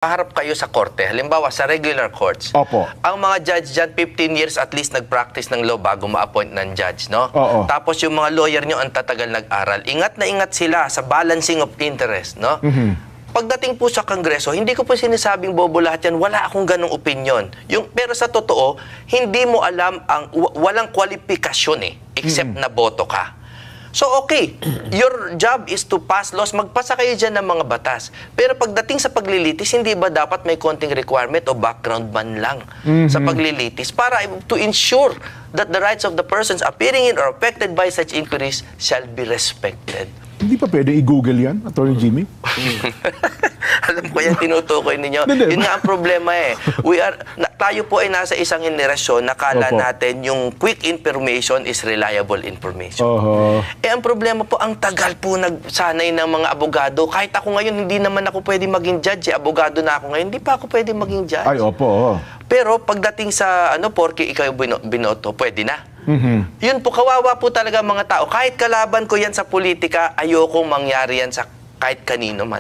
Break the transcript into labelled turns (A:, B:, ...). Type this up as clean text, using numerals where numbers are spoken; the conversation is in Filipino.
A: Harap kayo sa korte, halimbawa sa regular courts.
B: Opo.
A: Ang mga judge dyan, 15 years at least nag-practice ng law bago ma-appoint ng judge, no?
B: Oo.
A: Tapos yung mga lawyer nyo ang tatagal nag-aral. Ingat na ingat sila sa balancing of interest, no? Pagdating po sa Kongreso, hindi ko po sinasabing bobo lahat yan. Wala akong ganong opinion. Pero sa totoo, hindi mo alam ang walang kwalifikasyon except na boto ka. So okay, your job is to pass laws. Magpasa kayo dyan ng mga batas. Pero pagdating sa paglilitis, hindi ba dapat may konting requirement o background man lang sa paglilitis para to ensure that the rights of the persons appearing in or affected by such inquiries shall be respected?
B: Hindi pa pwede i-google yan, Attorney Jimmy?
A: Alam ko yan, tinutukoy ninyo. Yun nga ang problema tayo po ay nasa isang henerasyon na kala natin yung quick information is reliable information. Ang problema po, ang tagal po nagsanay ng mga abogado. Kahit ako ngayon, hindi naman ako pwede maging judge. Abogado na ako ngayon, hindi pa ako pwede maging judge.
B: Ay, opo.
A: Pero pagdating sa, porke ikaw binoto, pwede na. Yun po, kawawa po talaga mga tao. Kahit kalaban ko yan sa politika, ayokong mangyari yan sa kahit kanino man.